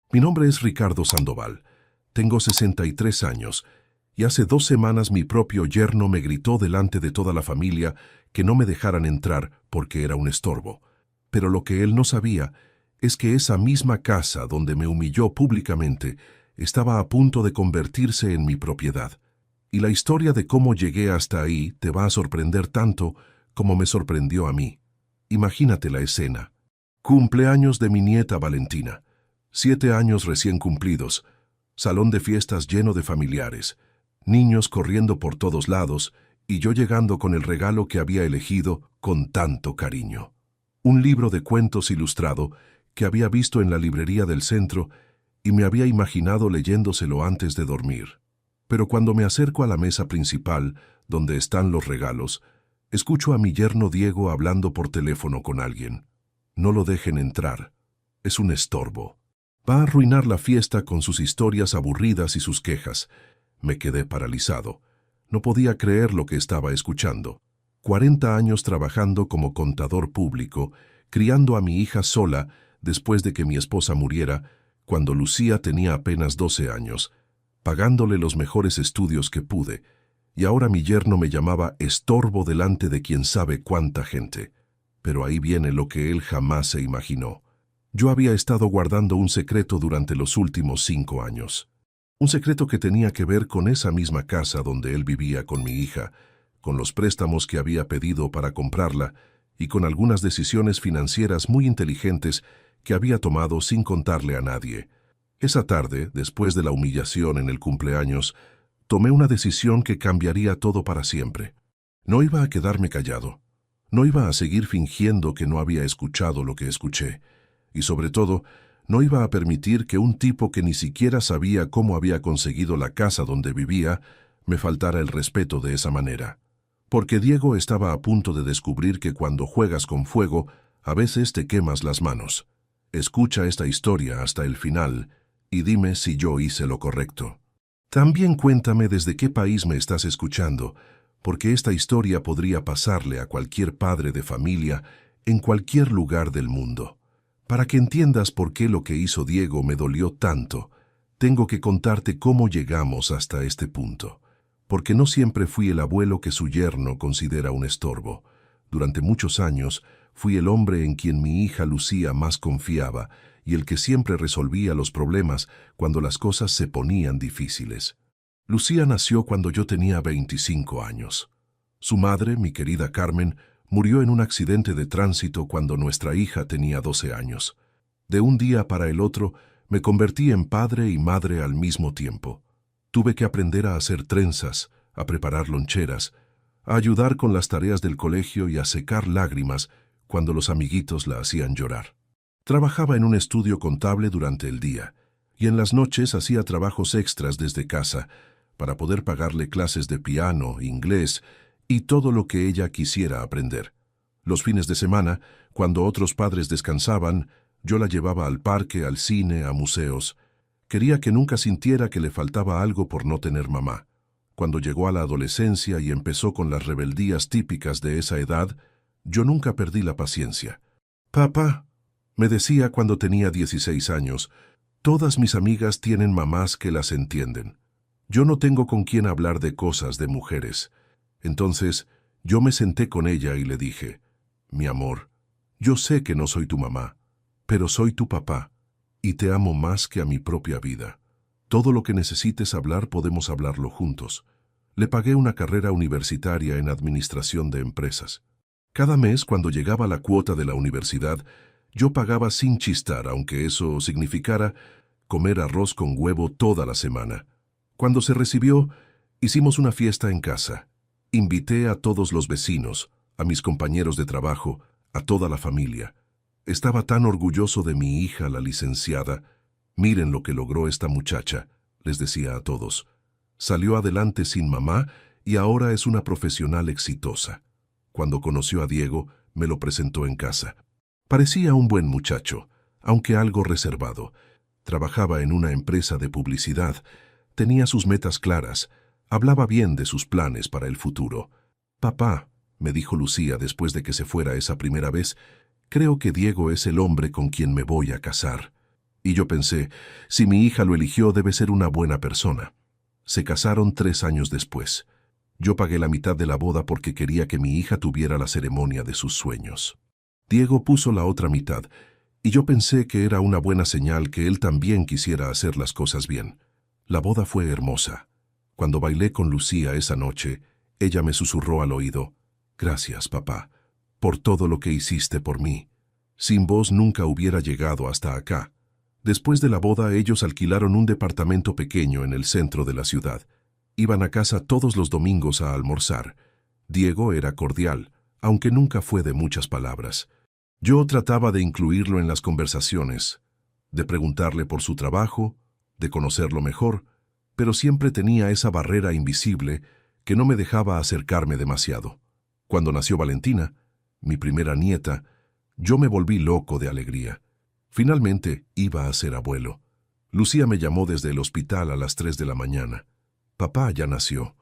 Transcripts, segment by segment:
Mi nombre es Ricardo Sandoval. Tengo 63 años y hace 2 semanas mi propio yerno me gritó delante de toda la familia que no me dejaran entrar porque era un estorbo. Pero lo que él no sabía es que esa misma casa donde me humilló públicamente estaba a punto de convertirse en mi propiedad. Y la historia de cómo llegué hasta ahí te va a sorprender tanto como me sorprendió a mí. Imagínate la escena. Cumpleaños de mi nieta Valentina. 7 años recién cumplidos. Salón de fiestas lleno de familiares. Niños corriendo por todos lados y yo llegando con el regalo que había elegido con tanto cariño. Un libro de cuentos ilustrado que había visto en la librería del centro y me había imaginado leyéndoselo antes de dormir. Pero cuando me acerco a la mesa principal, donde están los regalos, escucho a mi yerno Diego hablando por teléfono con alguien. No lo dejen entrar. Es un estorbo. Va a arruinar la fiesta con sus historias aburridas y sus quejas. Me quedé paralizado. No podía creer lo que estaba escuchando. 40 años trabajando como contador público, criando a mi hija sola después de que mi esposa muriera, cuando Lucía tenía apenas 12 años, pagándole los mejores estudios que pude, y ahora mi yerno me llamaba estorbo delante de quién sabe cuánta gente. Pero ahí viene lo que él jamás se imaginó. Yo había estado guardando un secreto durante los últimos 5 años. Un secreto que tenía que ver con esa misma casa donde él vivía con mi hija, con los préstamos que había pedido para comprarla y con algunas decisiones financieras muy inteligentes que había tomado sin contarle a nadie. Esa tarde, después de la humillación en el cumpleaños, tomé una decisión que cambiaría todo para siempre. No iba a quedarme callado. No iba a seguir fingiendo que no había escuchado lo que escuché. Y sobre todo, no iba a permitir que un tipo que ni siquiera sabía cómo había conseguido la casa donde vivía me faltara el respeto de esa manera. Porque Diego estaba a punto de descubrir que cuando juegas con fuego, a veces te quemas las manos. Escucha esta historia hasta el final y dime si yo hice lo correcto. También cuéntame desde qué país me estás escuchando, porque esta historia podría pasarle a cualquier padre de familia en cualquier lugar del mundo. Para que entiendas por qué lo que hizo Diego me dolió tanto, tengo que contarte cómo llegamos hasta este punto. Porque no siempre fui el abuelo que su yerno considera un estorbo. Durante muchos años fui el hombre en quien mi hija Lucía más confiaba y el que siempre resolvía los problemas cuando las cosas se ponían difíciles. Lucía nació cuando yo tenía 25 años. Su madre, mi querida Carmen, murió en un accidente de tránsito cuando nuestra hija tenía 12 años. De un día para el otro, me convertí en padre y madre al mismo tiempo. Tuve que aprender a hacer trenzas, a preparar loncheras, a ayudar con las tareas del colegio y a secar lágrimas cuando los amiguitos la hacían llorar. Trabajaba en un estudio contable durante el día y en las noches hacía trabajos extras desde casa para poder pagarle clases de piano, inglés y todo lo que ella quisiera aprender. Los fines de semana, cuando otros padres descansaban, yo la llevaba al parque, al cine, a museos. Quería que nunca sintiera que le faltaba algo por no tener mamá. Cuando llegó a la adolescencia y empezó con las rebeldías típicas de esa edad, yo nunca perdí la paciencia. «Papá», me decía cuando tenía 16 años, «todas mis amigas tienen mamás que las entienden. Yo no tengo con quién hablar de cosas de mujeres». Entonces, yo me senté con ella y le dije, «Mi amor, yo sé que no soy tu mamá, pero soy tu papá, y te amo más que a mi propia vida. Todo lo que necesites hablar podemos hablarlo juntos». Le pagué una carrera universitaria en administración de empresas. Cada mes, cuando llegaba la cuota de la universidad, yo pagaba sin chistar, aunque eso significara comer arroz con huevo toda la semana. Cuando se recibió, hicimos una fiesta en casa. Invité a todos los vecinos, a mis compañeros de trabajo, a toda la familia. Estaba tan orgulloso de mi hija, la licenciada. «Miren lo que logró esta muchacha», les decía a todos. Salió adelante sin mamá y ahora es una profesional exitosa. Cuando conoció a Diego, me lo presentó en casa. Parecía un buen muchacho, aunque algo reservado. Trabajaba en una empresa de publicidad, tenía sus metas claras, hablaba bien de sus planes para el futuro. «Papá», me dijo Lucía después de que se fuera esa primera vez, «creo que Diego es el hombre con quien me voy a casar». Y yo pensé, si mi hija lo eligió, debe ser una buena persona. Se casaron 3 años después. Yo pagué la mitad de la boda porque quería que mi hija tuviera la ceremonia de sus sueños. Diego puso la otra mitad, y yo pensé que era una buena señal que él también quisiera hacer las cosas bien. La boda fue hermosa. Cuando bailé con Lucía esa noche, ella me susurró al oído, «Gracias, papá, por todo lo que hiciste por mí. Sin vos nunca hubiera llegado hasta acá». Después de la boda, ellos alquilaron un departamento pequeño en el centro de la ciudad. Iban a casa todos los domingos a almorzar. Diego era cordial, aunque nunca fue de muchas palabras. Yo trataba de incluirlo en las conversaciones, de preguntarle por su trabajo, de conocerlo mejor, pero siempre tenía esa barrera invisible que no me dejaba acercarme demasiado. Cuando nació Valentina, mi primera nieta, yo me volví loco de alegría. Finalmente iba a ser abuelo. Lucía me llamó desde el hospital a las 3 de la mañana. «Papá ya nació.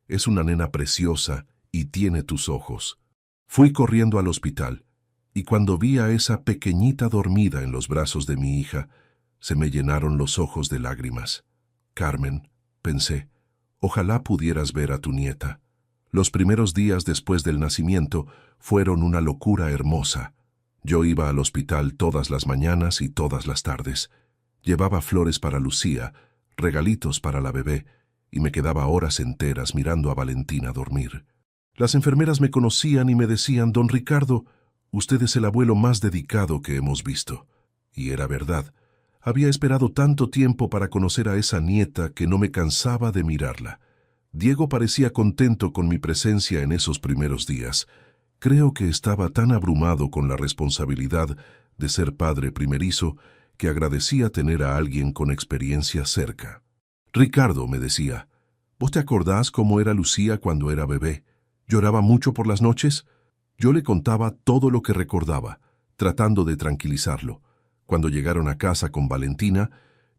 Es una nena preciosa y tiene tus ojos». Fui corriendo al hospital, y cuando vi a esa pequeñita dormida en los brazos de mi hija, se me llenaron los ojos de lágrimas. «Carmen», pensé, «ojalá pudieras ver a tu nieta». Los primeros días después del nacimiento fueron una locura hermosa. Yo iba al hospital todas las mañanas y todas las tardes. Llevaba flores para Lucía, regalitos para la bebé, y me quedaba horas enteras mirando a Valentina dormir. Las enfermeras me conocían y me decían, «Don Ricardo, usted es el abuelo más dedicado que hemos visto». Y era verdad. Había esperado tanto tiempo para conocer a esa nieta que no me cansaba de mirarla. Diego parecía contento con mi presencia en esos primeros días. Creo que estaba tan abrumado con la responsabilidad de ser padre primerizo que agradecía tener a alguien con experiencia cerca. «Ricardo», me decía, «¿vos te acordás cómo era Lucía cuando era bebé? ¿Lloraba mucho por las noches?». Yo le contaba todo lo que recordaba, tratando de tranquilizarlo. Cuando llegaron a casa con Valentina,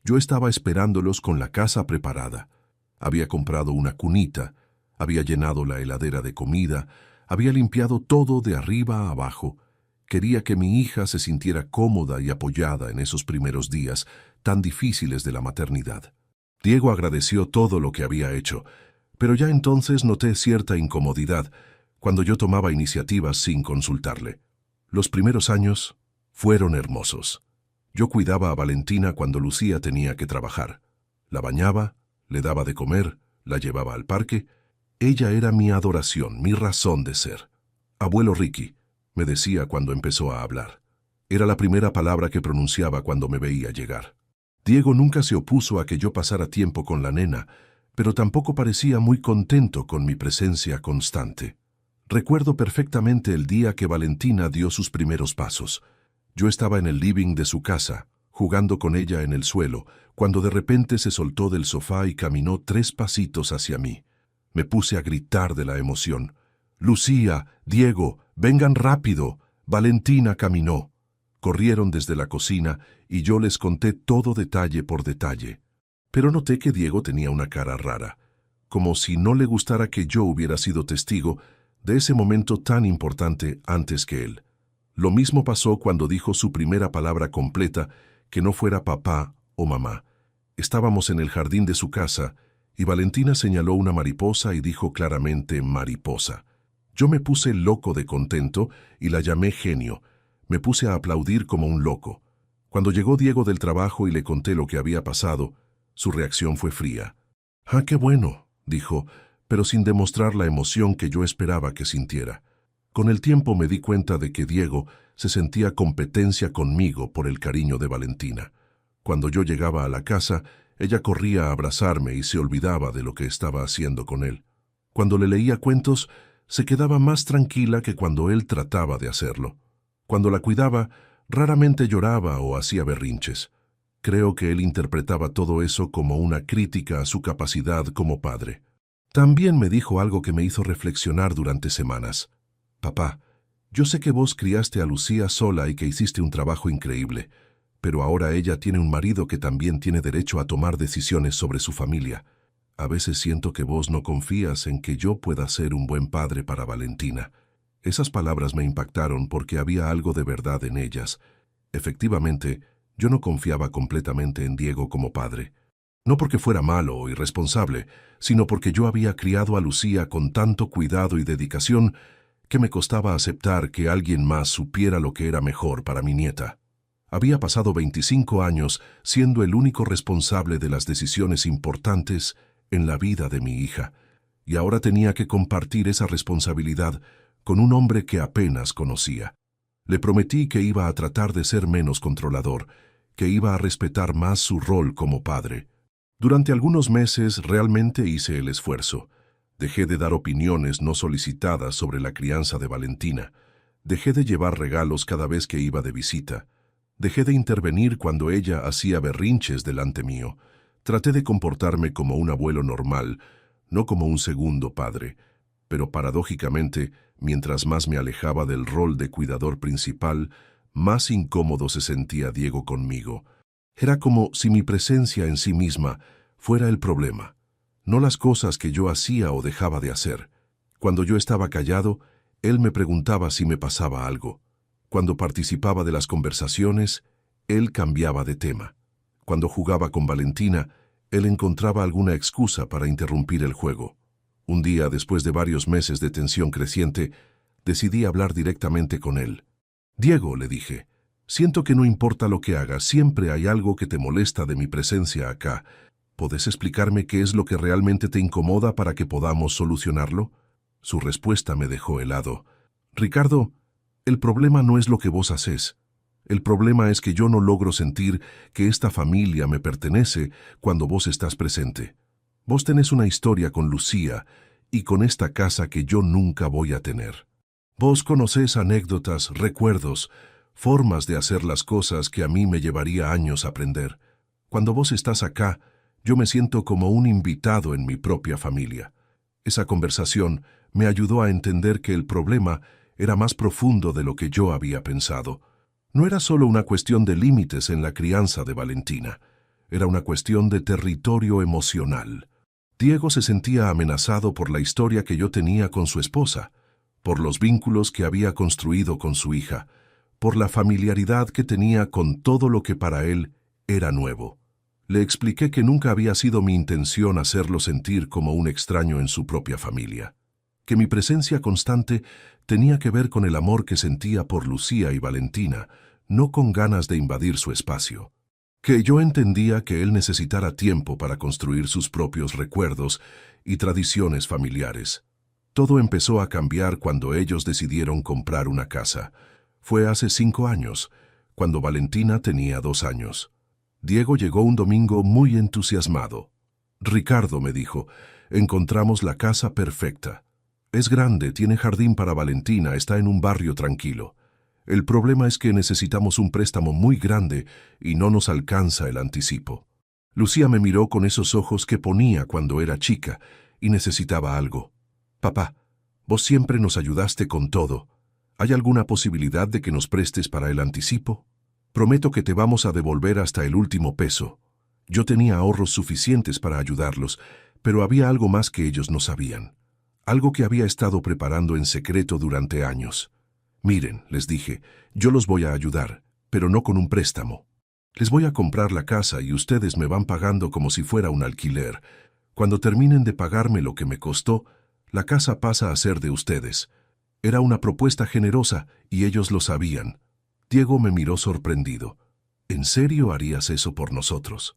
yo estaba esperándolos con la casa preparada. Había comprado una cunita, había llenado la heladera de comida, había limpiado todo de arriba a abajo. Quería que mi hija se sintiera cómoda y apoyada en esos primeros días tan difíciles de la maternidad. Diego agradeció todo lo que había hecho, pero ya entonces noté cierta incomodidad cuando yo tomaba iniciativas sin consultarle. Los primeros años fueron hermosos. Yo cuidaba a Valentina cuando Lucía tenía que trabajar. La bañaba, le daba de comer, la llevaba al parque. Ella era mi adoración, mi razón de ser. «Abuelo Ricky», me decía cuando empezó a hablar. Era la primera palabra que pronunciaba cuando me veía llegar. Diego nunca se opuso a que yo pasara tiempo con la nena, pero tampoco parecía muy contento con mi presencia constante. Recuerdo perfectamente el día que Valentina dio sus primeros pasos. Yo estaba en el living de su casa, jugando con ella en el suelo, cuando de repente se soltó del sofá y caminó 3 pasitos hacia mí. Me puse a gritar de la emoción. «Lucía, Diego, vengan rápido». Valentina caminó. Corrieron desde la cocina y yo les conté todo detalle por detalle. Pero noté que Diego tenía una cara rara, como si no le gustara que yo hubiera sido testigo de ese momento tan importante antes que él. Lo mismo pasó cuando dijo su primera palabra completa, que no fuera papá o mamá. Estábamos en el jardín de su casa y Valentina señaló una mariposa y dijo claramente «mariposa». Yo me puse loco de contento y la llamé genio. Me puse a aplaudir como un loco. Cuando llegó Diego del trabajo y le conté lo que había pasado, su reacción fue fría. «Ah, qué bueno», dijo, pero sin demostrar la emoción que yo esperaba que sintiera. Con el tiempo me di cuenta de que Diego se sentía competencia conmigo por el cariño de Valentina. Cuando yo llegaba a la casa, ella corría a abrazarme y se olvidaba de lo que estaba haciendo con él. Cuando le leía cuentos, se quedaba más tranquila que cuando él trataba de hacerlo. Cuando la cuidaba, raramente lloraba o hacía berrinches. Creo que él interpretaba todo eso como una crítica a su capacidad como padre. También me dijo algo que me hizo reflexionar durante semanas. «Papá, yo sé que vos criaste a Lucía sola y que hiciste un trabajo increíble, pero ahora ella tiene un marido que también tiene derecho a tomar decisiones sobre su familia. A veces siento que vos no confías en que yo pueda ser un buen padre para Valentina». Esas palabras me impactaron porque había algo de verdad en ellas. Efectivamente, Yo no confiaba completamente en Diego como padre. No porque fuera malo o irresponsable, sino porque yo había criado a Lucía con tanto cuidado y dedicación que me costaba aceptar que alguien más supiera lo que era mejor para mi nieta. Había pasado 25 años siendo el único responsable de las decisiones importantes en la vida de mi hija, y ahora tenía que compartir esa responsabilidad con un hombre que apenas conocía. Le prometí que iba a tratar de ser menos controlador, que iba a respetar más su rol como padre. Durante algunos meses realmente hice el esfuerzo. Dejé de dar opiniones no solicitadas sobre la crianza de Valentina. Dejé de llevar regalos cada vez que iba de visita. Dejé de intervenir cuando ella hacía berrinches delante mío. Traté de comportarme como un abuelo normal, no como un segundo padre. Pero paradójicamente, mientras más me alejaba del rol de cuidador principal, más incómodo se sentía Diego conmigo. Era como si mi presencia en sí misma fuera el problema, no las cosas que yo hacía o dejaba de hacer. Cuando yo estaba callado, él me preguntaba si me pasaba algo. Cuando participaba de las conversaciones, él cambiaba de tema. Cuando jugaba con Valentina, él encontraba alguna excusa para interrumpir el juego. Un día, después de varios meses de tensión creciente, decidí hablar directamente con él. «Diego», le dije, «siento que no importa lo que hagas, siempre hay algo que te molesta de mi presencia acá. ¿Podés explicarme qué es lo que realmente te incomoda para que podamos solucionarlo?» Su respuesta me dejó helado. «Ricardo, el problema no es lo que vos hacés. El problema es que yo no logro sentir que esta familia me pertenece cuando vos estás presente. Vos tenés una historia con Lucía y con esta casa que yo nunca voy a tener. Vos conocés anécdotas, recuerdos, formas de hacer las cosas que a mí me llevaría años aprender. Cuando vos estás acá, yo me siento como un invitado en mi propia familia». Esa conversación me ayudó a entender que el problema era más profundo de lo que yo había pensado. No era solo una cuestión de límites en la crianza de Valentina, era una cuestión de territorio emocional. Diego se sentía amenazado por la historia que yo tenía con su esposa, por los vínculos que había construido con su hija, por la familiaridad que tenía con todo lo que para él era nuevo. Le expliqué que nunca había sido mi intención hacerlo sentir como un extraño en su propia familia, que mi presencia constante tenía que ver con el amor que sentía por Lucía y Valentina, no con ganas de invadir su espacio, que yo entendía que él necesitara tiempo para construir sus propios recuerdos y tradiciones familiares. Todo empezó a cambiar cuando ellos decidieron comprar una casa. Fue hace 5 años, cuando Valentina tenía 2 años. Diego llegó un domingo muy entusiasmado. «Ricardo», me dijo, «encontramos la casa perfecta. Es grande, tiene jardín para Valentina, está en un barrio tranquilo. El problema es que necesitamos un préstamo muy grande y no nos alcanza el anticipo». Lucía me miró con esos ojos que ponía cuando era chica y necesitaba algo. «Papá, vos siempre nos ayudaste con todo. ¿Hay alguna posibilidad de que nos prestes para el anticipo? Prometo que te vamos a devolver hasta el último peso». Yo tenía ahorros suficientes para ayudarlos, pero había algo más que ellos no sabían. Algo que había estado preparando en secreto durante años. «Miren», les dije, «yo los voy a ayudar, pero no con un préstamo. Les voy a comprar la casa y ustedes me van pagando como si fuera un alquiler. Cuando terminen de pagarme lo que me costó, la casa pasa a ser de ustedes». Era una propuesta generosa y ellos lo sabían. Diego me miró sorprendido. «¿En serio harías eso por nosotros?»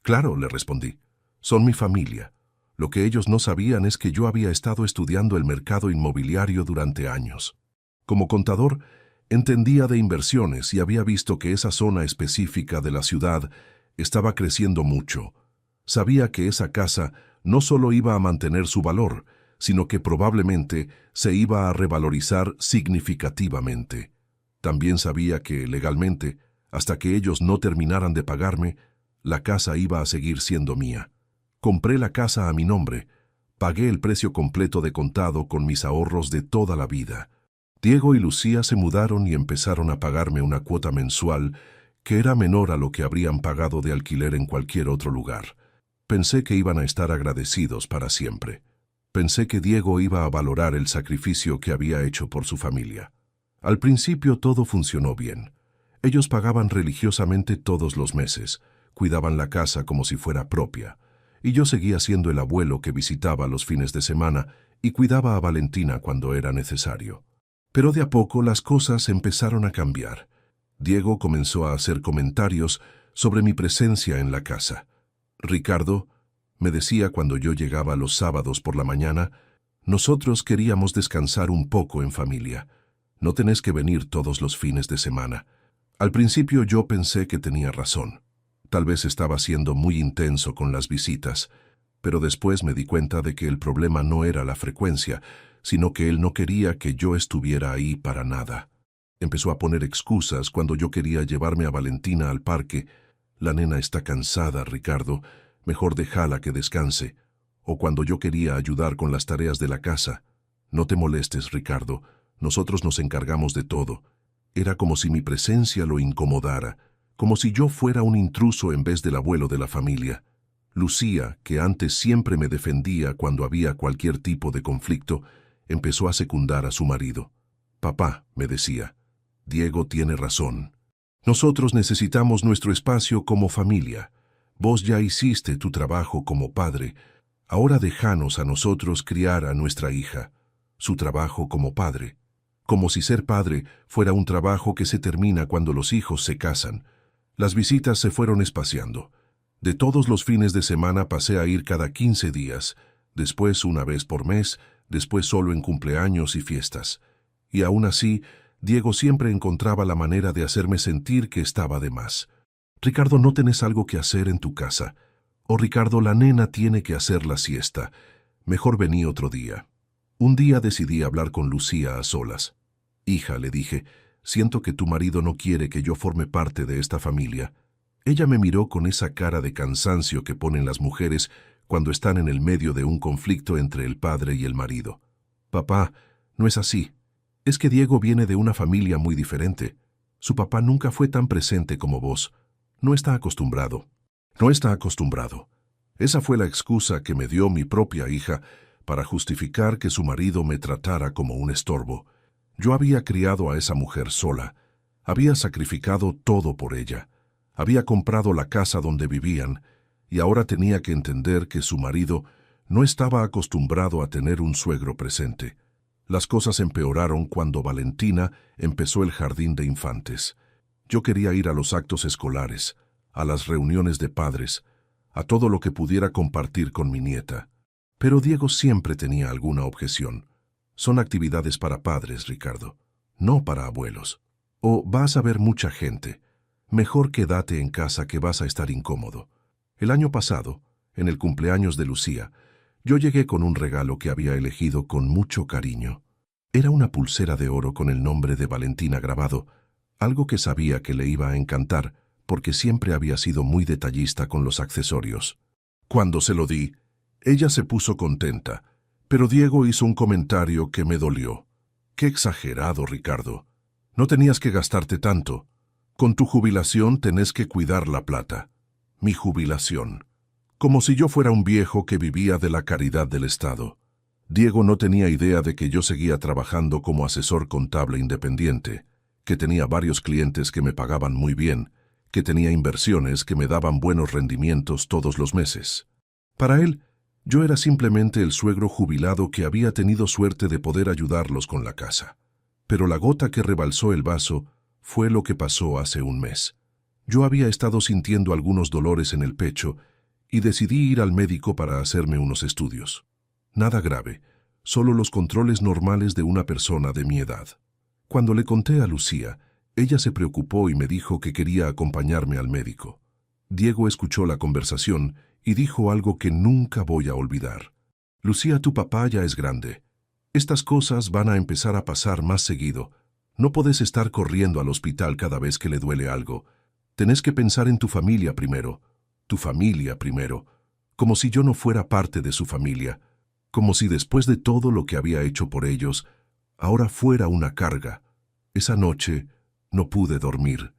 «Claro», le respondí. «Son mi familia. Lo que ellos no sabían es que yo había estado estudiando el mercado inmobiliario durante años. Como contador, entendía de inversiones y había visto que esa zona específica de la ciudad estaba creciendo mucho. Sabía que esa casa no solo iba a mantener su valor, sino que probablemente se iba a revalorizar significativamente. También sabía que, legalmente, hasta que ellos no terminaran de pagarme, la casa iba a seguir siendo mía. Compré la casa a mi nombre, pagué el precio completo de contado con mis ahorros de toda la vida. Diego y Lucía se mudaron y empezaron a pagarme una cuota mensual que era menor a lo que habrían pagado de alquiler en cualquier otro lugar. Pensé que iban a estar agradecidos para siempre. Pensé que Diego iba a valorar el sacrificio que había hecho por su familia. Al principio todo funcionó bien. Ellos pagaban religiosamente todos los meses, cuidaban la casa como si fuera propia, y yo seguía siendo el abuelo que visitaba los fines de semana y cuidaba a Valentina cuando era necesario. Pero de a poco las cosas empezaron a cambiar. Diego comenzó a hacer comentarios sobre mi presencia en la casa. Ricardo, me decía cuando yo llegaba los sábados por la mañana, nosotros queríamos descansar un poco en familia. No tenés que venir todos los fines de semana. Al principio yo pensé que tenía razón. Tal vez estaba siendo muy intenso con las visitas, pero después me di cuenta de que el problema no era la frecuencia, sino que él no quería que yo estuviera ahí para nada. Empezó a poner excusas cuando yo quería llevarme a Valentina al parque. La nena está cansada, Ricardo, mejor déjala que descanse. O cuando yo quería ayudar con las tareas de la casa. No te molestes, Ricardo, nosotros nos encargamos de todo. Era como si mi presencia lo incomodara, como si yo fuera un intruso en vez del abuelo de la familia. Lucía, que antes siempre me defendía cuando había cualquier tipo de conflicto, empezó a secundar a su marido. Papá, me decía, Diego tiene razón. Nosotros necesitamos nuestro espacio como familia. Vos ya hiciste tu trabajo como padre. Ahora déjanos a nosotros criar a nuestra hija. Su trabajo como padre. Como si ser padre fuera un trabajo que se termina cuando los hijos se casan. Las visitas se fueron espaciando. De todos los fines de semana pasé a ir cada 15 días, después una vez por mes, después solo en cumpleaños y fiestas. Y aún así, Diego siempre encontraba la manera de hacerme sentir que estaba de más. Ricardo, ¿no tenés algo que hacer en tu casa? O Ricardo, la nena tiene que hacer la siesta. Mejor vení otro día. Un día decidí hablar con Lucía a solas. Hija, le dije, siento que tu marido no quiere que yo forme parte de esta familia. Ella me miró con esa cara de cansancio que ponen las mujeres cuando están en el medio de un conflicto entre el padre y el marido. Papá, no es así. Es que Diego viene de una familia muy diferente. Su papá nunca fue tan presente como vos. No está acostumbrado. No está acostumbrado. Esa fue la excusa que me dio mi propia hija para justificar que su marido me tratara como un estorbo. Yo había criado a esa mujer sola. Había sacrificado todo por ella. Había comprado la casa donde vivían y ahora tenía que entender que su marido no estaba acostumbrado a tener un suegro presente. Las cosas empeoraron cuando Valentina empezó el jardín de infantes. Yo quería ir a los actos escolares, a las reuniones de padres, a todo lo que pudiera compartir con mi nieta. Pero Diego siempre tenía alguna objeción. Son actividades para padres, Ricardo, no para abuelos. O vas a ver mucha gente. Mejor quédate en casa que vas a estar incómodo. El año pasado, en el cumpleaños de Lucía, yo llegué con un regalo que había elegido con mucho cariño. Era una pulsera de oro con el nombre de Valentina grabado, algo que sabía que le iba a encantar porque siempre había sido muy detallista con los accesorios. Cuando se lo di, ella se puso contenta, pero Diego hizo un comentario que me dolió. Qué exagerado, Ricardo. No tenías que gastarte tanto. Con tu jubilación tenés que cuidar la plata. Mi jubilación. Como si yo fuera un viejo que vivía de la caridad del Estado. Diego no tenía idea de que yo seguía trabajando como asesor contable independiente, que tenía varios clientes que me pagaban muy bien, que tenía inversiones que me daban buenos rendimientos todos los meses. Para él, yo era simplemente el suegro jubilado que había tenido suerte de poder ayudarlos con la casa. Pero la gota que rebalsó el vaso fue lo que pasó hace un mes. Yo había estado sintiendo algunos dolores en el pecho y decidí ir al médico para hacerme unos estudios. Nada grave, solo los controles normales de una persona de mi edad. Cuando le conté a Lucía, ella se preocupó y me dijo que quería acompañarme al médico. Diego escuchó la conversación y dijo algo que nunca voy a olvidar. Lucía, tu papá ya es grande. Estas cosas van a empezar a pasar más seguido. No podés estar corriendo al hospital cada vez que le duele algo. Tenés que pensar en tu familia primero, como si yo no fuera parte de su familia, como si después de todo lo que había hecho por ellos, ahora fuera una carga. Esa noche no pude dormir.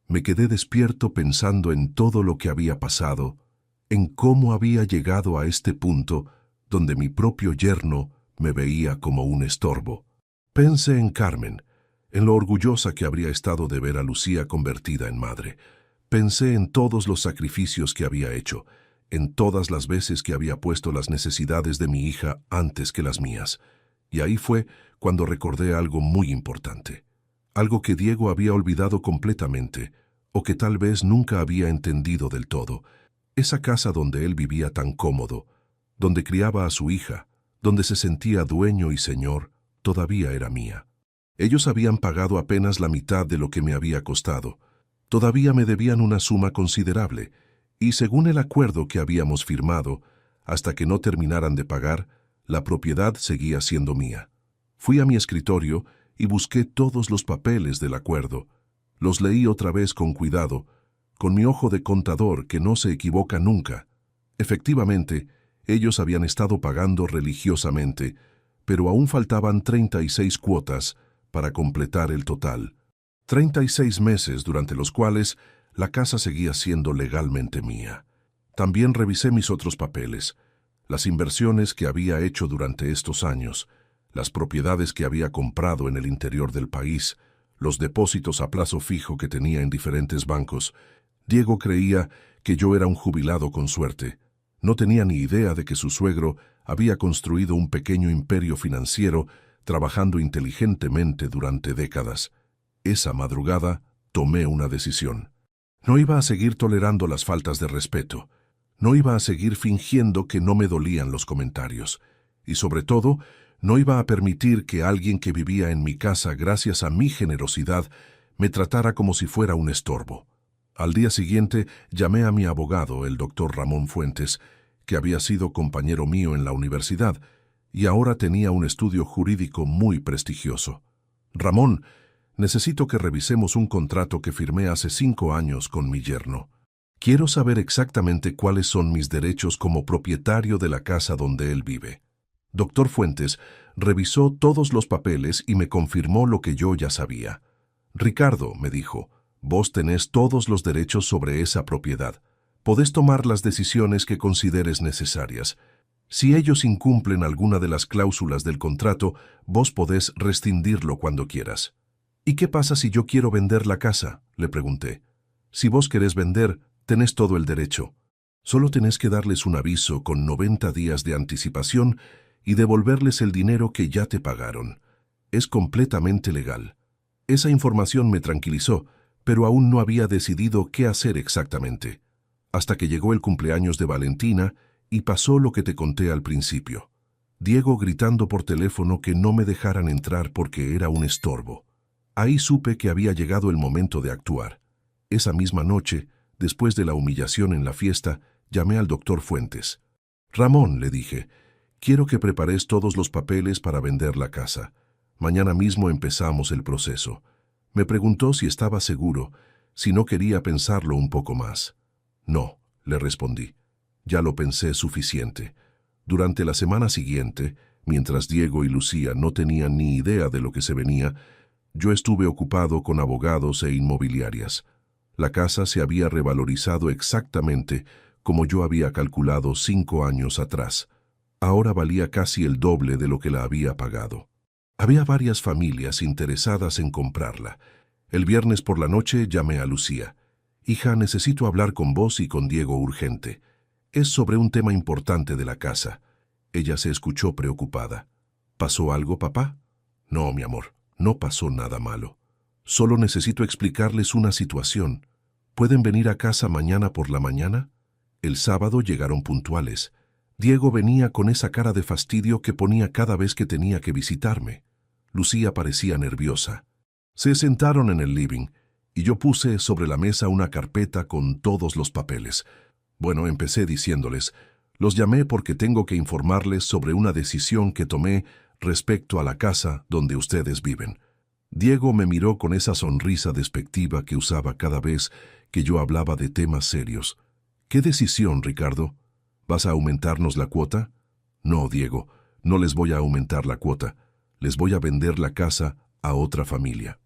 Me quedé despierto pensando en todo lo que había pasado, en cómo había llegado a este punto donde mi propio yerno me veía como un estorbo. Pensé en Carmen, en lo orgullosa que habría estado de ver a Lucía convertida en madre. Pensé en todos los sacrificios que había hecho, en todas las veces que había puesto las necesidades de mi hija antes que las mías. Y ahí fue cuando recordé algo muy importante, algo que Diego había olvidado completamente, o que tal vez nunca había entendido del todo. Esa casa donde él vivía tan cómodo, donde criaba a su hija, donde se sentía dueño y señor, todavía era mía. Ellos habían pagado apenas la mitad de lo que me había costado. Todavía me debían una suma considerable, y según el acuerdo que habíamos firmado, hasta que no terminaran de pagar, la propiedad seguía siendo mía. Fui a mi escritorio y busqué todos los papeles del acuerdo. Los leí otra vez con cuidado, con mi ojo de contador que no se equivoca nunca. Efectivamente, ellos habían estado pagando religiosamente, pero aún faltaban 36 cuotas para completar el total. 36 meses durante los cuales la casa seguía siendo legalmente mía. También revisé mis otros papeles, las inversiones que había hecho durante estos años, las propiedades que había comprado en el interior del país, los depósitos a plazo fijo que tenía en diferentes bancos. Diego creía que yo era un jubilado con suerte. No tenía ni idea de que su suegro había construido un pequeño imperio financiero trabajando inteligentemente durante décadas. Esa madrugada tomé una decisión. No iba a seguir tolerando las faltas de respeto. No iba a seguir fingiendo que no me dolían los comentarios. Y sobre todo, no iba a permitir que alguien que vivía en mi casa gracias a mi generosidad me tratara como si fuera un estorbo. Al día siguiente llamé a mi abogado, el doctor Ramón Fuentes, que había sido compañero mío en la universidad, y ahora tenía un estudio jurídico muy prestigioso. Ramón, necesito que revisemos un contrato que firmé hace 5 años con mi yerno. Quiero saber exactamente cuáles son mis derechos como propietario de la casa donde él vive. Doctor Fuentes revisó todos los papeles y me confirmó lo que yo ya sabía. Ricardo, me dijo, vos tenés todos los derechos sobre esa propiedad. Podés tomar las decisiones que consideres necesarias. Si ellos incumplen alguna de las cláusulas del contrato, vos podés rescindirlo cuando quieras. ¿Y qué pasa si yo quiero vender la casa?, le pregunté. Si vos querés vender, tenés todo el derecho. Solo tenés que darles un aviso con 90 días de anticipación y devolverles el dinero que ya te pagaron. Es completamente legal. Esa información me tranquilizó, pero aún no había decidido qué hacer exactamente. Hasta que llegó el cumpleaños de Valentina y pasó lo que te conté al principio. Diego gritando por teléfono que no me dejaran entrar porque era un estorbo. Ahí supe que había llegado el momento de actuar. Esa misma noche, después de la humillación en la fiesta, llamé al doctor Fuentes. Ramón, le dije, quiero que prepares todos los papeles para vender la casa. Mañana mismo empezamos el proceso. Me preguntó si estaba seguro, si no quería pensarlo un poco más. No, le respondí. Ya lo pensé suficiente. Durante la semana siguiente, mientras Diego y Lucía no tenían ni idea de lo que se venía, yo estuve ocupado con abogados e inmobiliarias. La casa se había revalorizado exactamente como yo había calculado 5 años atrás. Ahora valía casi el doble de lo que la había pagado. Había varias familias interesadas en comprarla. El viernes por la noche llamé a Lucía. Hija, necesito hablar con vos y con Diego urgente. Es sobre un tema importante de la casa. Ella se escuchó preocupada. ¿Pasó algo, papá? No, mi amor, no pasó nada malo. Solo necesito explicarles una situación. ¿Pueden venir a casa mañana por la mañana? El sábado llegaron puntuales. Diego venía con esa cara de fastidio que ponía cada vez que tenía que visitarme. Lucía parecía nerviosa. Se sentaron en el living y yo puse sobre la mesa una carpeta con todos los papeles. Bueno, empecé diciéndoles, los llamé porque tengo que informarles sobre una decisión que tomé respecto a la casa donde ustedes viven. Diego me miró con esa sonrisa despectiva que usaba cada vez que yo hablaba de temas serios. ¿Qué decisión, Ricardo? ¿Vas a aumentarnos la cuota? No, Diego, no les voy a aumentar la cuota. Les voy a vender la casa a otra familia.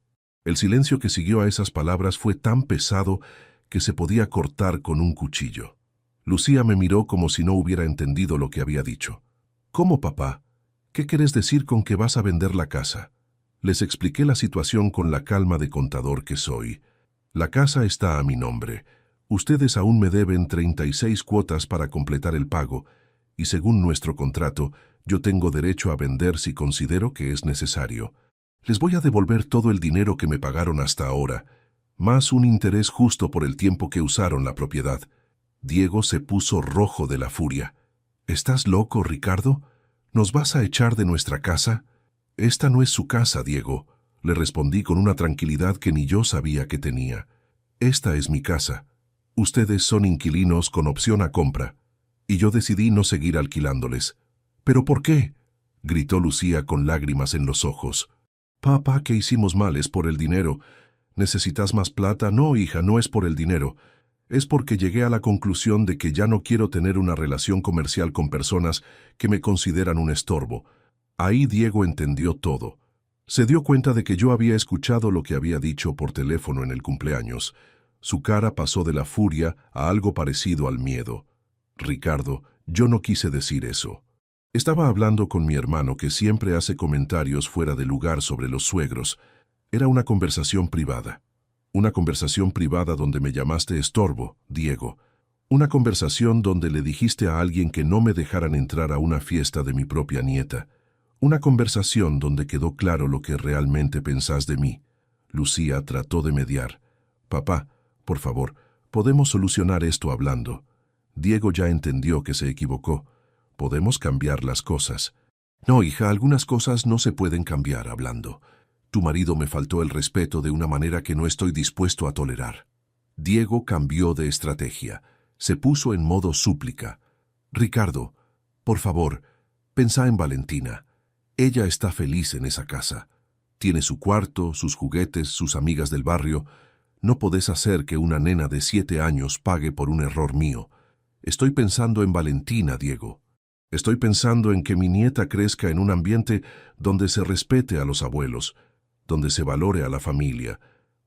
El silencio que siguió a esas palabras fue tan pesado que se podía cortar con un cuchillo. Lucía me miró como si no hubiera entendido lo que había dicho. ¿Cómo, papá? ¿Qué querés decir con que vas a vender la casa? Les expliqué la situación con la calma de contador que soy. La casa está a mi nombre. Ustedes aún me deben 36 cuotas para completar el pago, y según nuestro contrato, yo tengo derecho a vender si considero que es necesario. Les voy a devolver todo el dinero que me pagaron hasta ahora, más un interés justo por el tiempo que usaron la propiedad. Diego se puso rojo de la furia. ¿Estás loco, Ricardo? ¿Nos vas a echar de nuestra casa? Esta no es su casa, Diego, le respondí con una tranquilidad que ni yo sabía que tenía. Esta es mi casa. Ustedes son inquilinos con opción a compra, y yo decidí no seguir alquilándoles. ¿Pero por qué?, gritó Lucía con lágrimas en los ojos. Papá, ¿qué hicimos mal? Es por el dinero. ¿Necesitas más plata? No, hija, no es por el dinero. Es porque llegué a la conclusión de que ya no quiero tener una relación comercial con personas que me consideran un estorbo. Ahí Diego entendió todo. Se dio cuenta de que yo había escuchado lo que había dicho por teléfono en el cumpleaños. Su cara pasó de la furia a algo parecido al miedo. Ricardo, yo no quise decir eso. Estaba hablando con mi hermano, que siempre hace comentarios fuera de lugar sobre los suegros. Era una conversación privada. Una conversación privada donde me llamaste estorbo, Diego. Una conversación donde le dijiste a alguien que no me dejaran entrar a una fiesta de mi propia nieta. Una conversación donde quedó claro lo que realmente pensás de mí. Lucía trató de mediar. Papá, por favor, podemos solucionar esto hablando. Diego ya entendió que se equivocó. Podemos cambiar las cosas. No, hija, algunas cosas no se pueden cambiar hablando. Tu marido me faltó el respeto de una manera que no estoy dispuesto a tolerar. Diego cambió de estrategia. Se puso en modo súplica. Ricardo, por favor, pensá en Valentina. Ella está feliz en esa casa. Tiene su cuarto, sus juguetes, sus amigas del barrio. No podés hacer que una nena de 7 años pague por un error mío. Estoy pensando en Valentina, Diego. Estoy pensando en que mi nieta crezca en un ambiente donde se respete a los abuelos, donde se valore a la familia,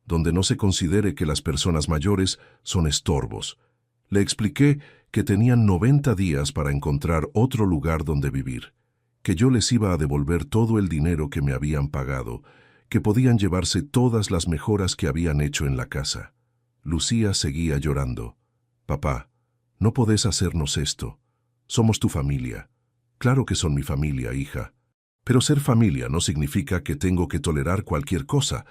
donde no se considere que las personas mayores son estorbos. Le expliqué que tenían 90 días para encontrar otro lugar donde vivir, que yo les iba a devolver todo el dinero que me habían pagado, que podían llevarse todas las mejoras que habían hecho en la casa. Lucía seguía llorando. Papá, no podés hacernos esto. Somos tu familia. Claro que son mi familia, hija. Pero ser familia no significa que tengo que tolerar cualquier cosa.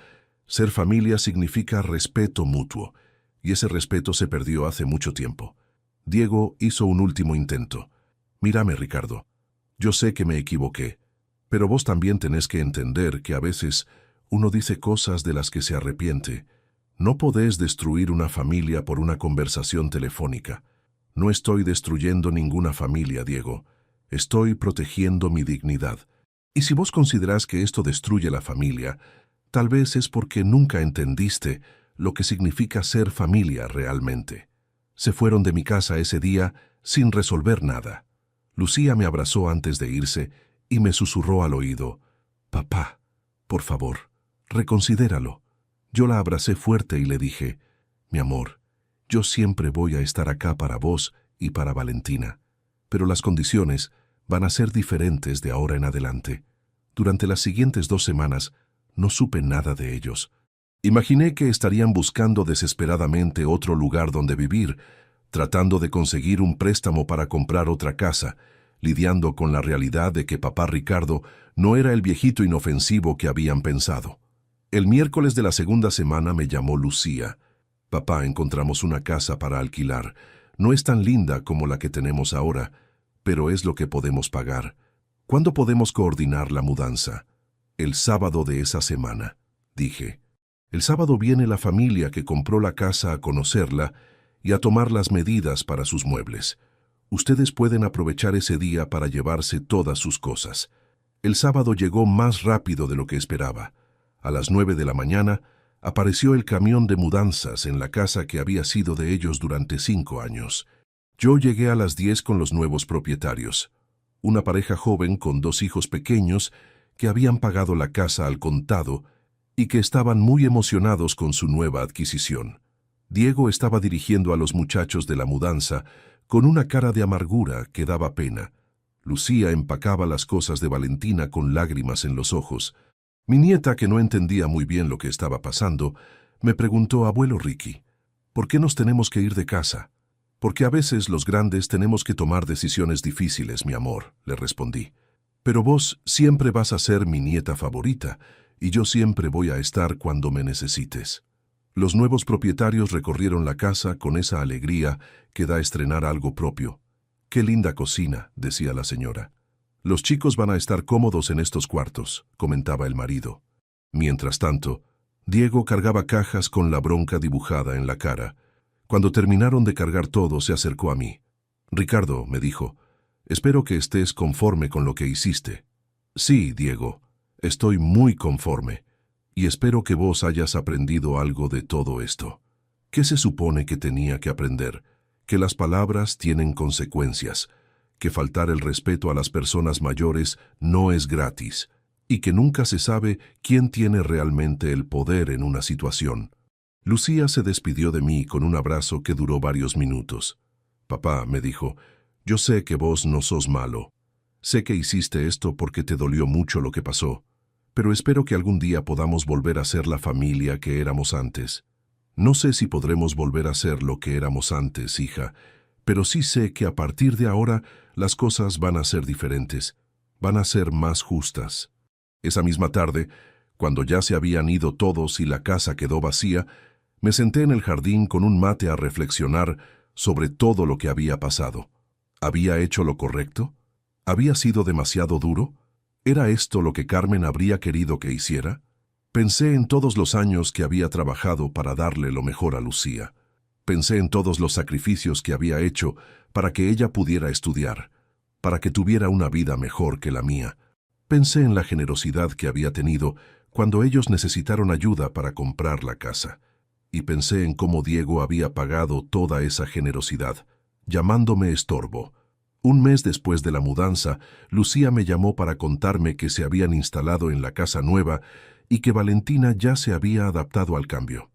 Ser familia significa respeto mutuo, y ese respeto se perdió hace mucho tiempo. Diego hizo un último intento. Mírame, Ricardo. Yo sé que me equivoqué, pero vos también tenés que entender que a veces uno dice cosas de las que se arrepiente. No podés destruir una familia por una conversación telefónica. No estoy destruyendo ninguna familia, Diego. Estoy protegiendo mi dignidad. Y si vos considerás que esto destruye la familia, tal vez es porque nunca entendiste lo que significa ser familia realmente. Se fueron de mi casa ese día sin resolver nada. Lucía me abrazó antes de irse y me susurró al oído: «Papá, por favor, reconsidéralo». Yo la abracé fuerte y le dije: «Mi amor, yo siempre voy a estar acá para vos y para Valentina, pero las condiciones van a ser diferentes de ahora en adelante». Durante las siguientes 2 semanas no supe nada de ellos. Imaginé que estarían buscando desesperadamente otro lugar donde vivir, tratando de conseguir un préstamo para comprar otra casa, lidiando con la realidad de que papá Ricardo no era el viejito inofensivo que habían pensado. El miércoles de la segunda semana me llamó Lucía. «Papá, encontramos una casa para alquilar. No es tan linda como la que tenemos ahora, pero es lo que podemos pagar. ¿Cuándo podemos coordinar la mudanza?» «El sábado de esa semana», dije. «El sábado viene la familia que compró la casa a conocerla y a tomar las medidas para sus muebles. Ustedes pueden aprovechar ese día para llevarse todas sus cosas». El sábado llegó más rápido de lo que esperaba. A las 9 de la mañana apareció el camión de mudanzas en la casa que había sido de ellos durante 5 años. Yo llegué a las 10 con los nuevos propietarios. Una pareja joven con 2 hijos pequeños que habían pagado la casa al contado y que estaban muy emocionados con su nueva adquisición. Diego estaba dirigiendo a los muchachos de la mudanza con una cara de amargura que daba pena. Lucía empacaba las cosas de Valentina con lágrimas en los ojos. Mi nieta, que no entendía muy bien lo que estaba pasando, me preguntó: abuelo Ricky, ¿por qué nos tenemos que ir de casa? Porque a veces los grandes tenemos que tomar decisiones difíciles, mi amor, le respondí. Pero vos siempre vas a ser mi nieta favorita, y yo siempre voy a estar cuando me necesites. Los nuevos propietarios recorrieron la casa con esa alegría que da estrenar algo propio. «Qué linda cocina», decía la señora. «Los chicos van a estar cómodos en estos cuartos», comentaba el marido. Mientras tanto, Diego cargaba cajas con la bronca dibujada en la cara. Cuando terminaron de cargar todo, se acercó a mí. «Ricardo», me dijo, «espero que estés conforme con lo que hiciste». «Sí, Diego, estoy muy conforme, y espero que vos hayas aprendido algo de todo esto». ¿Qué se supone que tenía que aprender? Que las palabras tienen consecuencias, que faltar el respeto a las personas mayores no es gratis, y que nunca se sabe quién tiene realmente el poder en una situación. Lucía se despidió de mí con un abrazo que duró varios minutos. «Papá», me dijo, «yo sé que vos no sos malo. Sé que hiciste esto porque te dolió mucho lo que pasó, pero espero que algún día podamos volver a ser la familia que éramos antes. No sé si podremos volver a ser lo que éramos antes, hija, pero sí sé que a partir de ahora las cosas van a ser diferentes, van a ser más justas». Esa misma tarde, cuando ya se habían ido todos y la casa quedó vacía, me senté en el jardín con un mate a reflexionar sobre todo lo que había pasado. ¿Había hecho lo correcto? ¿Había sido demasiado duro? ¿Era esto lo que Carmen habría querido que hiciera? Pensé en todos los años que había trabajado para darle lo mejor a Lucía. Pensé en todos los sacrificios que había hecho para que ella pudiera estudiar, para que tuviera una vida mejor que la mía. Pensé en la generosidad que había tenido cuando ellos necesitaron ayuda para comprar la casa. Y pensé en cómo Diego había pagado toda esa generosidad, llamándome estorbo. Un mes después de la mudanza, Lucía me llamó para contarme que se habían instalado en la casa nueva y que Valentina ya se había adaptado al cambio.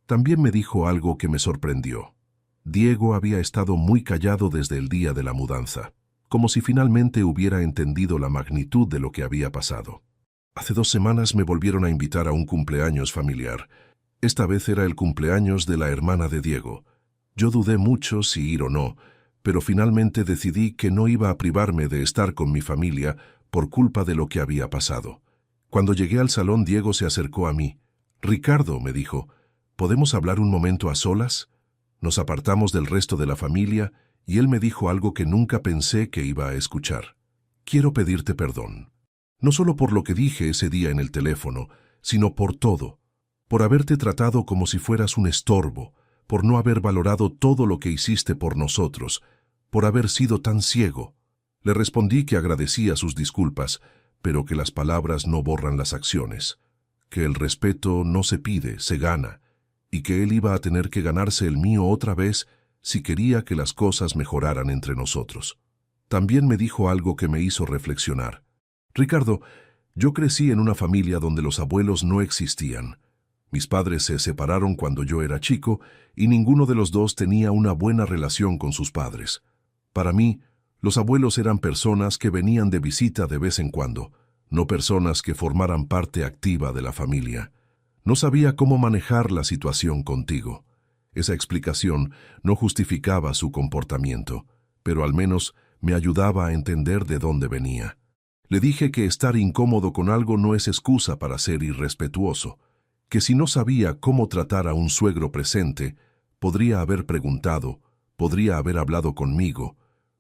También me dijo algo que me sorprendió. Diego había estado muy callado desde el día de la mudanza, como si finalmente hubiera entendido la magnitud de lo que había pasado. Hace 2 semanas me volvieron a invitar a un cumpleaños familiar. Esta vez era el cumpleaños de la hermana de Diego. Yo dudé mucho si ir o no, pero finalmente decidí que no iba a privarme de estar con mi familia por culpa de lo que había pasado. Cuando llegué al salón, Diego se acercó a mí. «Ricardo», me dijo, «¿podemos hablar un momento a solas?» Nos apartamos del resto de la familia y él me dijo algo que nunca pensé que iba a escuchar. «Quiero pedirte perdón. No solo por lo que dije ese día en el teléfono, sino por todo. Por haberte tratado como si fueras un estorbo, por no haber valorado todo lo que hiciste por nosotros, por haber sido tan ciego». Le respondí que agradecía sus disculpas, pero que las palabras no borran las acciones, que el respeto no se pide, se gana, y que él iba a tener que ganarse el mío otra vez si quería que las cosas mejoraran entre nosotros. También me dijo algo que me hizo reflexionar. «Ricardo, yo crecí en una familia donde los abuelos no existían. Mis padres se separaron cuando yo era chico y ninguno de los dos tenía una buena relación con sus padres. Para mí, los abuelos eran personas que venían de visita de vez en cuando, no personas que formaran parte activa de la familia. No sabía cómo manejar la situación contigo». Esa explicación no justificaba su comportamiento, pero al menos me ayudaba a entender de dónde venía. Le dije que estar incómodo con algo no es excusa para ser irrespetuoso, que si no sabía cómo tratar a un suegro presente, podría haber preguntado, podría haber hablado conmigo,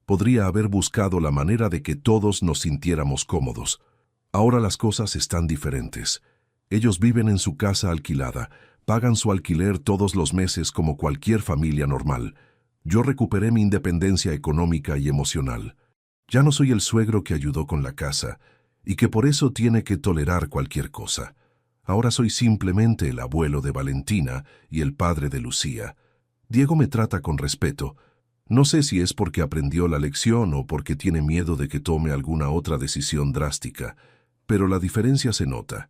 podría haber buscado la manera de que todos nos sintiéramos cómodos. Ahora las cosas están diferentes. Ellos viven en su casa alquilada, pagan su alquiler todos los meses como cualquier familia normal. Yo recuperé mi independencia económica y emocional. Ya no soy el suegro que ayudó con la casa y que por eso tiene que tolerar cualquier cosa. Ahora soy simplemente el abuelo de Valentina y el padre de Lucía. Diego me trata con respeto. No sé si es porque aprendió la lección o porque tiene miedo de que tome alguna otra decisión drástica, pero la diferencia se nota.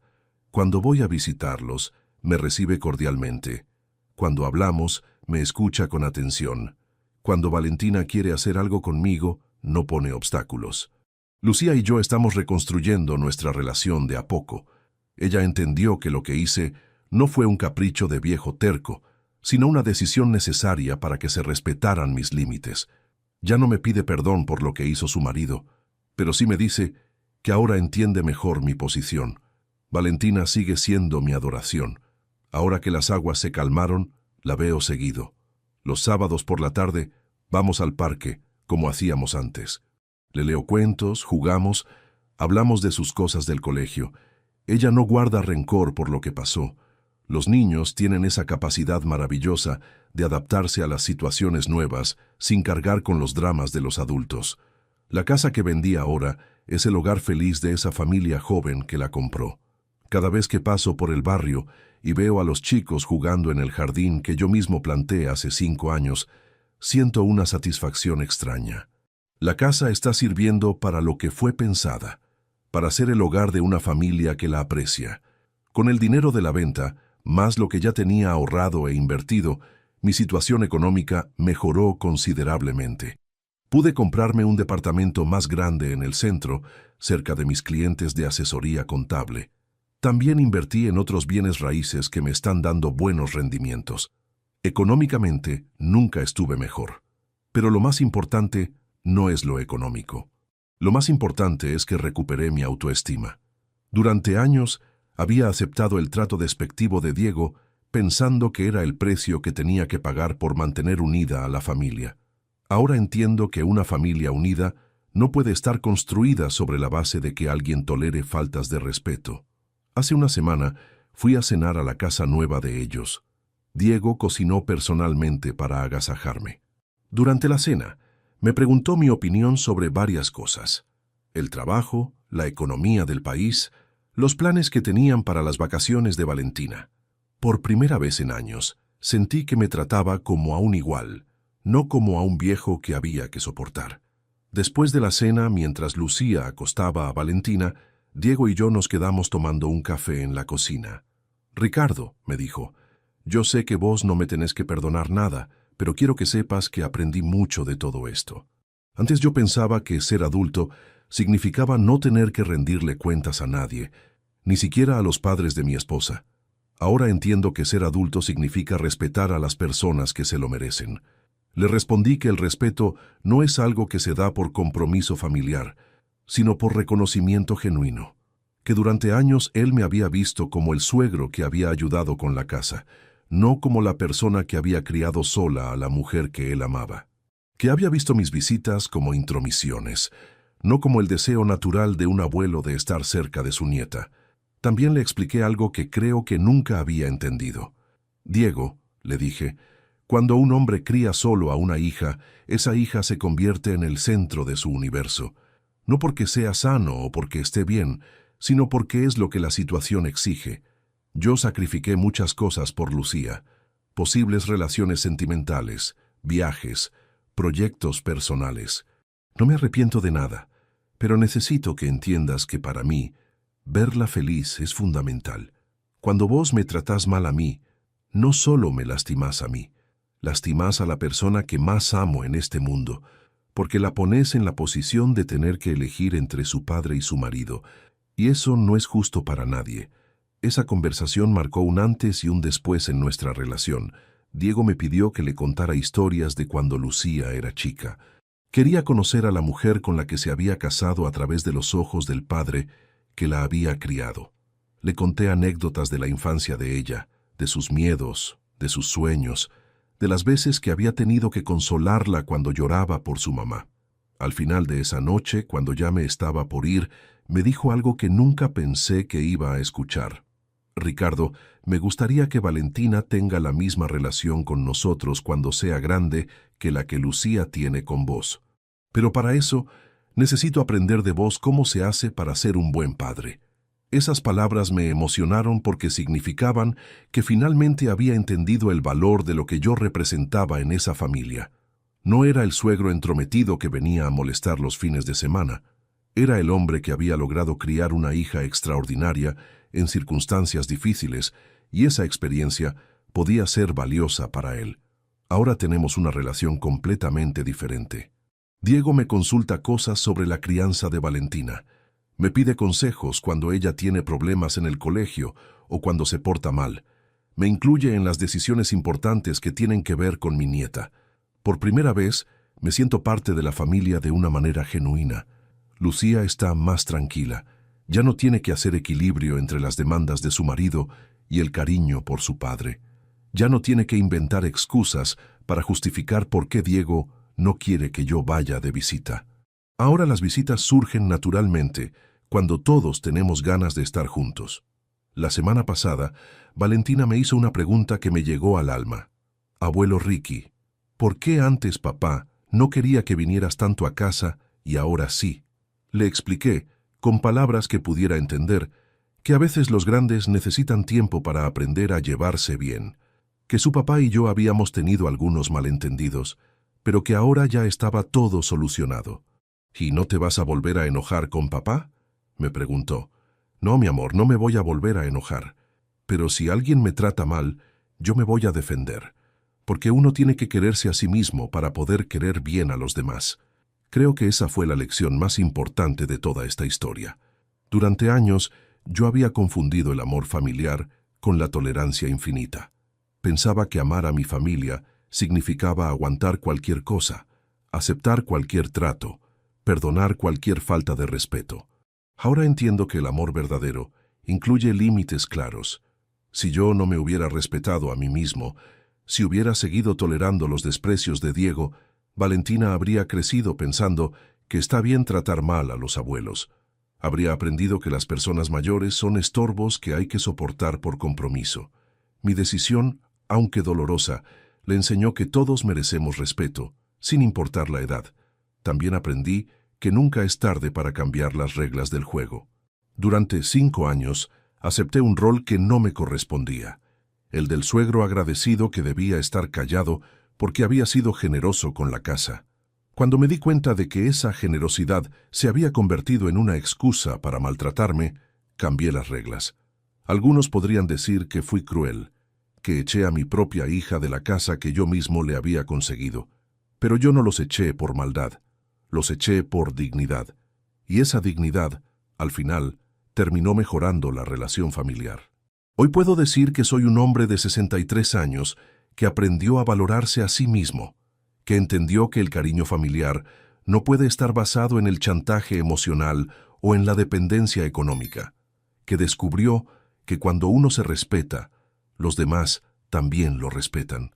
Cuando voy a visitarlos, me recibe cordialmente. Cuando hablamos, me escucha con atención. Cuando Valentina quiere hacer algo conmigo, no pone obstáculos. Lucía y yo estamos reconstruyendo nuestra relación de a poco. Ella entendió que lo que hice no fue un capricho de viejo terco, sino una decisión necesaria para que se respetaran mis límites. Ya no me pide perdón por lo que hizo su marido, pero sí me dice que ahora entiende mejor mi posición. Valentina sigue siendo mi adoración. Ahora que las aguas se calmaron, la veo seguido. Los sábados por la tarde vamos al parque, como hacíamos antes. Le leo cuentos, jugamos, hablamos de sus cosas del colegio. Ella no guarda rencor por lo que pasó. Los niños tienen esa capacidad maravillosa de adaptarse a las situaciones nuevas sin cargar con los dramas de los adultos. La casa que vendí ahora es el hogar feliz de esa familia joven que la compró. Cada vez que paso por el barrio y veo a los chicos jugando en el jardín que yo mismo planté hace 5 años, siento una satisfacción extraña. La casa está sirviendo para lo que fue pensada, para ser el hogar de una familia que la aprecia. Con el dinero de la venta, más lo que ya tenía ahorrado e invertido, mi situación económica mejoró considerablemente. Pude comprarme un departamento más grande en el centro, cerca de mis clientes de asesoría contable. También invertí en otros bienes raíces que me están dando buenos rendimientos. Económicamente, nunca estuve mejor. Pero lo más importante no es lo económico. Lo más importante es que recuperé mi autoestima. Durante años, había aceptado el trato despectivo de Diego, pensando que era el precio que tenía que pagar por mantener unida a la familia. Ahora entiendo que una familia unida no puede estar construida sobre la base de que alguien tolere faltas de respeto. Hace una semana fui a cenar a la casa nueva de ellos. Diego cocinó personalmente para agasajarme. Durante la cena, me preguntó mi opinión sobre varias cosas: el trabajo, la economía del país, los planes que tenían para las vacaciones de Valentina. Por primera vez en años, sentí que me trataba como a un igual, no como a un viejo que había que soportar. Después de la cena, mientras Lucía acostaba a Valentina, Diego y yo nos quedamos tomando un café en la cocina. «Ricardo», me dijo, «yo sé que vos no me tenés que perdonar nada, pero quiero que sepas que aprendí mucho de todo esto. Antes yo pensaba que ser adulto significaba no tener que rendirle cuentas a nadie, ni siquiera a los padres de mi esposa. Ahora entiendo que ser adulto significa respetar a las personas que se lo merecen». Le respondí que el respeto no es algo que se da por compromiso familiar, sino por reconocimiento genuino, que durante años él me había visto como el suegro que había ayudado con la casa, no como la persona que había criado sola a la mujer que él amaba, que había visto mis visitas como intromisiones, no como el deseo natural de un abuelo de estar cerca de su nieta. También le expliqué algo que creo que nunca había entendido. «Diego», le dije, «cuando un hombre cría solo a una hija, esa hija se convierte en el centro de su universo. No porque sea sano o porque esté bien, sino porque es lo que la situación exige. Yo sacrifiqué muchas cosas por Lucía, posibles relaciones sentimentales, viajes, proyectos personales. No me arrepiento de nada, pero necesito que entiendas que para mí, verla feliz es fundamental. Cuando vos me tratás mal a mí, no solo me lastimás a mí, lastimás a la persona que más amo en este mundo, porque la pones en la posición de tener que elegir entre su padre y su marido, y eso no es justo para nadie». Esa conversación marcó un antes y un después en nuestra relación. Diego me pidió que le contara historias de cuando Lucía era chica. Quería conocer a la mujer con la que se había casado a través de los ojos del padre que la había criado. Le conté anécdotas de la infancia de ella, de sus miedos, de sus sueños, de las veces que había tenido que consolarla cuando lloraba por su mamá. Al final de esa noche, cuando ya me estaba por ir, me dijo algo que nunca pensé que iba a escuchar. «Ricardo, me gustaría que Valentina tenga la misma relación con nosotros cuando sea grande que la que Lucía tiene con vos. Pero para eso, necesito aprender de vos cómo se hace para ser un buen padre». Esas palabras me emocionaron porque significaban que finalmente había entendido el valor de lo que yo representaba en esa familia. No era el suegro entrometido que venía a molestar los fines de semana. Era el hombre que había logrado criar una hija extraordinaria en circunstancias difíciles, y esa experiencia podía ser valiosa para él. Ahora tenemos una relación completamente diferente. Diego me consulta cosas sobre la crianza de Valentina. Me pide consejos cuando ella tiene problemas en el colegio o cuando se porta mal. Me incluye en las decisiones importantes que tienen que ver con mi nieta. Por primera vez, me siento parte de la familia de una manera genuina. Lucía está más tranquila. Ya no tiene que hacer equilibrio entre las demandas de su marido y el cariño por su padre. Ya no tiene que inventar excusas para justificar por qué Diego no quiere que yo vaya de visita. Ahora las visitas surgen naturalmente cuando todos tenemos ganas de estar juntos. La semana pasada, Valentina me hizo una pregunta que me llegó al alma. Abuelo Ricky, ¿por qué antes papá no quería que vinieras tanto a casa y ahora sí? Le expliqué, con palabras que pudiera entender, que a veces los grandes necesitan tiempo para aprender a llevarse bien, que su papá y yo habíamos tenido algunos malentendidos, pero que ahora ya estaba todo solucionado. ¿Y no te vas a volver a enojar con papá?, me preguntó. No, mi amor, no me voy a volver a enojar. Pero si alguien me trata mal, yo me voy a defender. Porque uno tiene que quererse a sí mismo para poder querer bien a los demás. Creo que esa fue la lección más importante de toda esta historia. Durante años, yo había confundido el amor familiar con la tolerancia infinita. Pensaba que amar a mi familia significaba aguantar cualquier cosa, aceptar cualquier trato, perdonar cualquier falta de respeto. Ahora entiendo que el amor verdadero incluye límites claros. Si yo no me hubiera respetado a mí mismo, si hubiera seguido tolerando los desprecios de Diego, Valentina habría crecido pensando que está bien tratar mal a los abuelos. Habría aprendido que las personas mayores son estorbos que hay que soportar por compromiso. Mi decisión, aunque dolorosa, le enseñó que todos merecemos respeto, sin importar la edad. También aprendí que nunca es tarde para cambiar las reglas del juego. Durante 5 años, acepté un rol que no me correspondía, el del suegro agradecido que debía estar callado porque había sido generoso con la casa. Cuando me di cuenta de que esa generosidad se había convertido en una excusa para maltratarme, cambié las reglas. Algunos podrían decir que fui cruel, que eché a mi propia hija de la casa que yo mismo le había conseguido, pero yo no los eché por maldad. Los eché por dignidad, y esa dignidad, al final, terminó mejorando la relación familiar. Hoy puedo decir que soy un hombre de 63 años que aprendió a valorarse a sí mismo, que entendió que el cariño familiar no puede estar basado en el chantaje emocional o en la dependencia económica, que descubrió que cuando uno se respeta, los demás también lo respetan.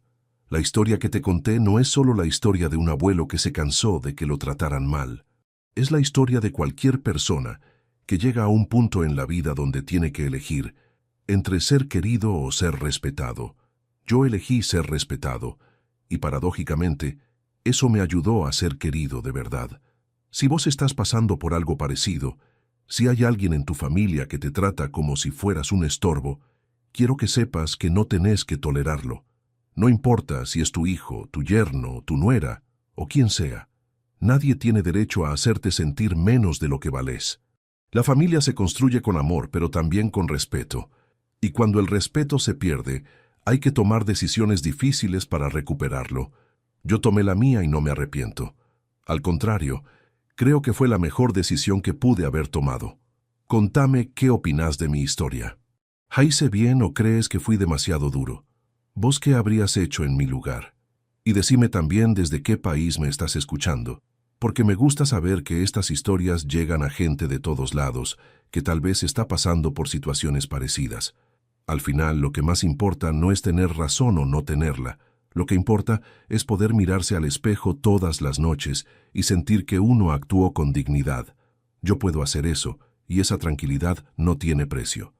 La historia que te conté no es solo la historia de un abuelo que se cansó de que lo trataran mal. Es la historia de cualquier persona que llega a un punto en la vida donde tiene que elegir entre ser querido o ser respetado. Yo elegí ser respetado, y paradójicamente, eso me ayudó a ser querido de verdad. Si vos estás pasando por algo parecido, si hay alguien en tu familia que te trata como si fueras un estorbo, quiero que sepas que no tenés que tolerarlo. No importa si es tu hijo, tu yerno, tu nuera o quien sea. Nadie tiene derecho a hacerte sentir menos de lo que valés. La familia se construye con amor, pero también con respeto. Y cuando el respeto se pierde, hay que tomar decisiones difíciles para recuperarlo. Yo tomé la mía y no me arrepiento. Al contrario, creo que fue la mejor decisión que pude haber tomado. Contame qué opinás de mi historia. ¿Hice bien o crees que fui demasiado duro? ¿Vos qué habrías hecho en mi lugar? Y decime también desde qué país me estás escuchando, porque me gusta saber que estas historias llegan a gente de todos lados, que tal vez está pasando por situaciones parecidas. Al final, lo que más importa no es tener razón o no tenerla. Lo que importa es poder mirarse al espejo todas las noches y sentir que uno actuó con dignidad. Yo puedo hacer eso, y esa tranquilidad no tiene precio.